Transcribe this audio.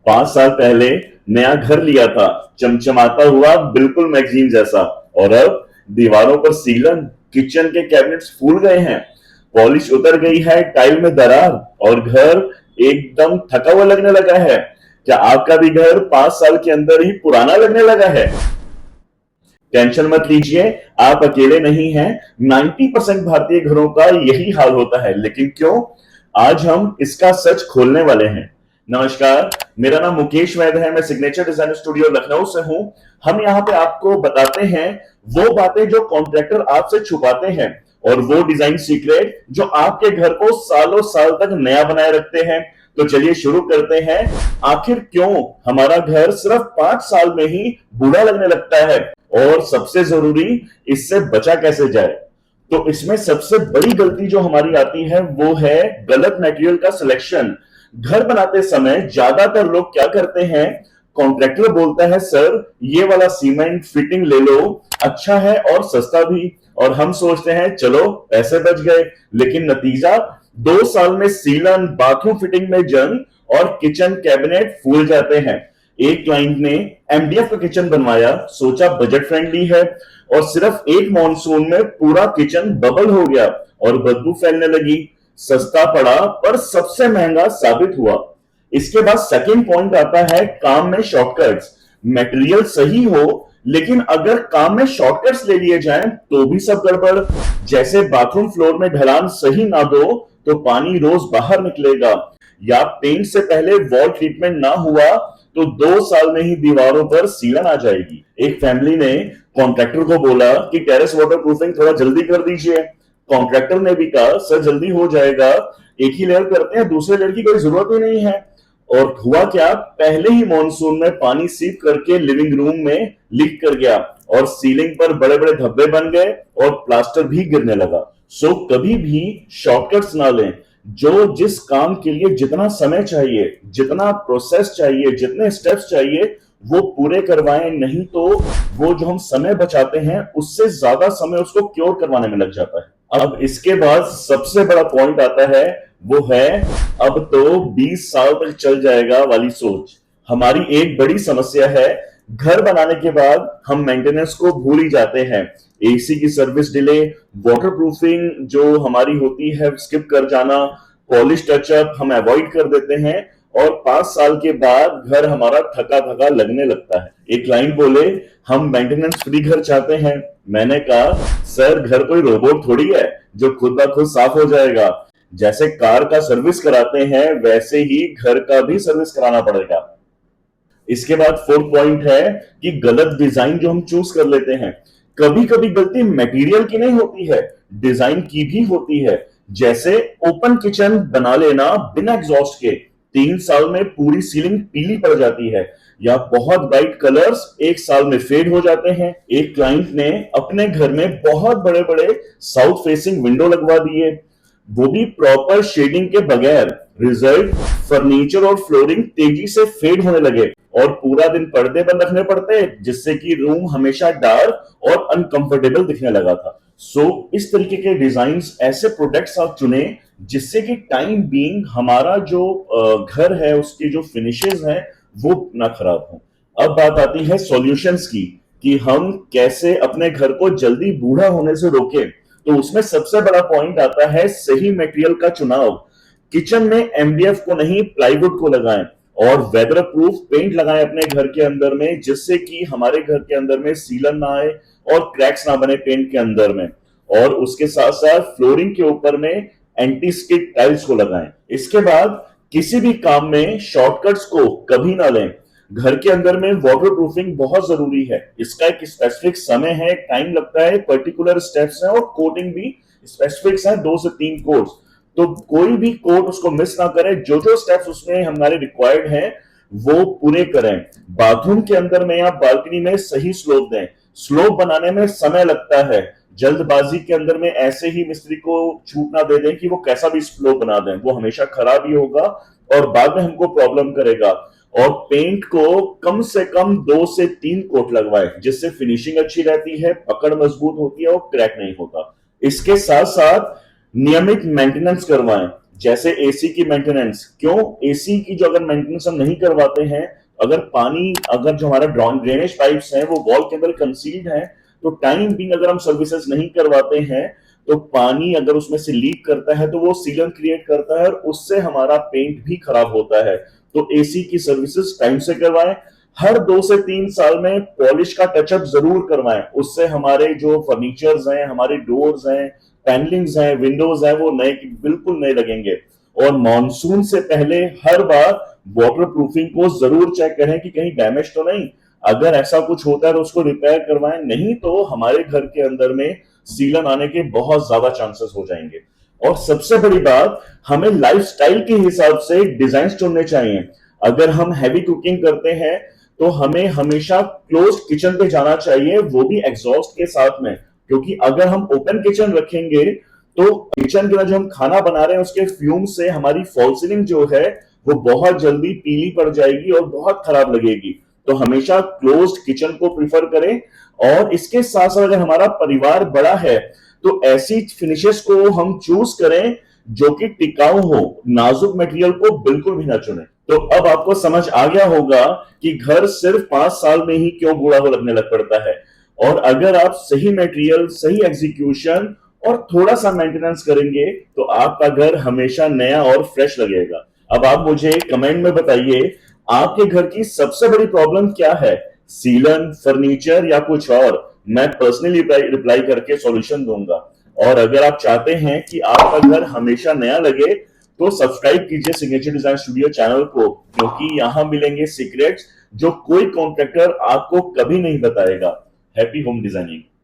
5 साल पहले नया घर लिया था, चमचमाता हुआ बिल्कुल मैगजीन जैसा। और अब दीवारों पर सीलन, किचन के कैबिनेट्स फूल गए हैं, पॉलिश उतर गई है, टाइल में दरार, और घर एकदम थका हुआ लगने लगा है। क्या आपका भी घर 5 साल के अंदर ही पुराना लगने लगा है? टेंशन मत लीजिए, आप अकेले नहीं हैं। 90% भारतीय घरों का यही हाल होता है, लेकिन क्यों? आज हम इसका सच खोलने वाले हैं। नमस्कार, मेरा नाम मुकेश वैद्य है। मैं सिग्नेचर डिजाइन स्टूडियो लखनऊ से हूं। हम यहाँ पे आपको बताते हैं वो बातें जो कॉन्ट्रैक्टर आपसे छुपाते हैं, और वो डिजाइन सीक्रेट जो आपके घर को सालों साल तक नया बनाए रखते हैं। तो चलिए शुरू करते हैं। आखिर क्यों हमारा घर सिर्फ 5 साल में ही बूढ़ा लगने लगता है, और सबसे जरूरी, इससे बचा कैसे जाए? तो इसमें सबसे बड़ी गलती जो हमारी आती है वो है गलत मटेरियल का सिलेक्शन। घर बनाते समय ज्यादातर लोग क्या करते हैं, कॉन्ट्रैक्टर बोलता है सर ये वाला सीमेंट फिटिंग ले लो, अच्छा है और सस्ता भी, और हम सोचते हैं चलो पैसे बच गए। लेकिन नतीजा, 2 साल में सीलन, बाथरूम फिटिंग में जंग, और किचन कैबिनेट फूल जाते हैं। एक क्लाइंट ने एमडीएफ का किचन बनवाया, सोचा बजट फ्रेंडली है, और सिर्फ एक मॉनसून में पूरा किचन बबल हो गया और बदबू फैलने लगी। सस्ता पड़ा पर सबसे महंगा साबित हुआ। इसके बाद सेकंड पॉइंट आता है काम में शॉर्टकट्स। मटेरियल सही हो, लेकिन अगर काम में शॉर्टकट्स ले लिए जाएं तो भी सब गड़बड़। जैसे बाथरूम फ्लोर में ढलान सही ना दो तो पानी रोज बाहर निकलेगा, या पेंट से पहले वॉल ट्रीटमेंट ना हुआ तो 2 साल में ही दीवारों पर सीलन आ जाएगी। एक फैमिली ने कॉन्ट्रैक्टर को बोला कि टेरेस वाटर प्रूफिंग थोड़ा जल्दी कर दीजिए। कॉन्ट्रैक्टर ने भी कहा सर जल्दी हो जाएगा, एक ही लेयर करते हैं, दूसरे लेयर की कोई जरूरत ही नहीं है। और हुआ क्या, पहले ही मॉनसून में पानी सीप करके लिविंग रूम में लीक कर गया, और सीलिंग पर बड़े बड़े धब्बे बन गए, और प्लास्टर भी गिरने लगा। सो कभी भी शॉर्टकट्स ना लें। जो जिस काम के लिए जितना समय चाहिए, जितना प्रोसेस चाहिए, जितने स्टेप्स चाहिए, वो पूरे करवाएं। नहीं तो वो जो हम समय बचाते हैं उससे ज्यादा समय उसको क्योर करवाने में लग जाता है। अब इसके बाद सबसे बड़ा पॉइंट आता है, वो है अब तो 20 साल तक चल जाएगा वाली सोच। हमारी एक बड़ी समस्या है, घर बनाने के बाद हम मेंटेनेंस को भूल ही जाते हैं। एसी की सर्विस डिले, वाटरप्रूफिंग जो हमारी होती है स्किप कर जाना, पॉलिश टचअप हम अवॉइड कर देते हैं, और 5 साल के बाद घर हमारा थका थका लगने लगता है। एक क्लाइंट बोले हम मेंटेनेंस फ्री घर चाहते हैं। मैंने कहा सर घर कोई रोबोट थोड़ी है जो खुद ब खुद साफ हो जाएगा। जैसे कार का सर्विस कराते हैं वैसे ही घर का भी सर्विस कराना पड़ेगा। इसके बाद फोर्थ पॉइंट है कि गलत डिजाइन जो हम चूज कर लेते हैं। कभी कभी गलती मटेरियल की नहीं होती है, डिजाइन की भी होती है। जैसे ओपन किचन बना लेना बिना एग्जॉस्ट के, 3 साल में पूरी सीलिंग पीली पड़ जाती है, या बहुत ब्राइट कलर्स 1 साल में फेड हो जाते हैं। एक क्लाइंट ने अपने घर में बहुत बड़े बड़े साउथ फेसिंग विंडो लगवा दिए, वो भी प्रॉपर शेडिंग के बगैर। रिजल्ट, फर्नीचर और फ्लोरिंग तेजी से फेड होने लगे, और पूरा दिन पर्दे बंद रखने पड़ते, जिससे कि रूम हमेशा डार्क और अनकंफर्टेबल दिखने लगा था। इस तरीके के डिजाइन, ऐसे प्रोडक्ट्स आप चुने जिससे कि टाइम बीइंग हमारा जो घर है उसकी जो फिनिशेस हैं वो ना खराब हो। अब बात आती है सॉल्यूशंस की, कि हम कैसे अपने घर को जल्दी बूढ़ा होने से रोकें। तो उसमें सबसे बड़ा पॉइंट आता है सही मटेरियल का चुनाव। किचन में एमडीएफ को नहीं, प्लाईवुड को लगाएं, और वेदर प्रूफ पेंट लगाएं अपने घर के अंदर में, जिससे कि हमारे घर के अंदर में सीलन ना आए और क्रैक्स ना बने पेंट के अंदर में। और उसके साथ साथ फ्लोरिंग के ऊपर में एंटी स्किड टाइल्स को लगाएं। इसके बाद किसी भी काम में शॉर्टकट्स को कभी ना लें। घर के अंदर में वाटर प्रूफिंग बहुत जरूरी है, इसका एक स्पेसिफिक समय है, टाइम लगता है, पर्टिकुलर स्टेप्स हैं, और कोटिंग भी स्पेसिफिक है, 2 से 3 कोट्स। तो कोई भी कोट उसको मिस ना करें, जो जो स्टेप्स उसमें हमारे रिक्वायर्ड हैं वो पूरे करें। बाथरूम के अंदर में या बालकनी में सही स्लोप दें। स्लोप बनाने में समय लगता है, जल्दबाजी के अंदर में ऐसे ही मिस्त्री को छूट ना दे दें कि वो कैसा भी स्लोप बना दें, वो हमेशा खराब ही होगा और बाद में हमको प्रॉब्लम करेगा। और पेंट को कम से कम 2 से 3 कोट लगवाएं, जिससे फिनिशिंग अच्छी रहती है, पकड़ मजबूत होती है और क्रैक नहीं होता। इसके साथ साथ नियमित मेंटेनेंस करवाएं। जैसे एसी की मेंटेनेंस, क्यों एसी की जो अगर मेंटेनेंस हम नहीं करवाते हैं, अगर पानी, अगर जो हमारा ड्रेनेज पाइप्स हैं वो वॉल के अंदर कंसील्ड है, तो टाइम बिंग अगर हम सर्विसेज नहीं करवाते हैं तो पानी अगर उसमें से लीक करता है तो वो सीलन क्रिएट करता है और उससे हमारा पेंट भी खराब होता है। तो एसी की सर्विसेज टाइम से करवाएं, हर 2 से 3 साल में पॉलिश का टचअप जरूर करवाएं, उससे हमारे जो फर्नीचर्स हैं, हमारे डोर्स हैं, पैनलिंग्स हैं, विंडोज हैं, वो नए बिल्कुल नए लगेंगे। और मॉनसून से पहले हर बार वाटर प्रूफिंग को जरूर चेक करें कि कहीं डैमेज तो नहीं। अगर ऐसा कुछ होता है तो उसको रिपेयर करवाएं, नहीं तो हमारे घर के अंदर में सीलन आने के बहुत ज्यादा चांसेस हो जाएंगे। और सबसे बड़ी बात, हमें लाइफस्टाइल के हिसाब से डिजाइन चुनने चाहिए। अगर हम हैवी कुकिंग करते हैं तो हमें हमेशा क्लोज किचन पे जाना चाहिए, वो भी एग्जॉस्ट के साथ में, क्योंकि अगर हम ओपन किचन रखेंगे तो किचन के अंदर जो हम खाना बना रहे हैं उसके फ्यूम से हमारी फॉल सीलिंग जो है वो बहुत जल्दी पीली पड़ जाएगी और बहुत खराब लगेगी। तो हमेशा क्लोज्ड किचन को प्रिफर करें। और इसके साथ साथ अगर हमारा परिवार बड़ा है तो ऐसी फिनिशेस को हम चूज करें जो कि टिकाऊ हो, नाजुक मटेरियल को बिल्कुल भी ना चुने। तो अब आपको समझ आ गया होगा कि घर सिर्फ 5 साल में ही क्यों बूढ़ा हो लगने लग पड़ता है। और अगर आप सही मटेरियल, सही एग्जीक्यूशन और थोड़ा सा मेंटेनेंस करेंगे तो आपका घर हमेशा नया और फ्रेश लगेगा। अब आप मुझे कमेंट में बताइए, आपके घर की सबसे बड़ी प्रॉब्लम क्या है, सीलन, फर्नीचर या कुछ और? मैं पर्सनली रिप्लाई करके सॉल्यूशन दूंगा। और अगर आप चाहते हैं कि आपका घर हमेशा नया लगे तो सब्सक्राइब कीजिए सिग्नेचर डिजाइन स्टूडियो चैनल को, क्योंकि यहां मिलेंगे सीक्रेट्स जो कोई कॉन्ट्रैक्टर आपको कभी नहीं बताएगा। Happy home designing.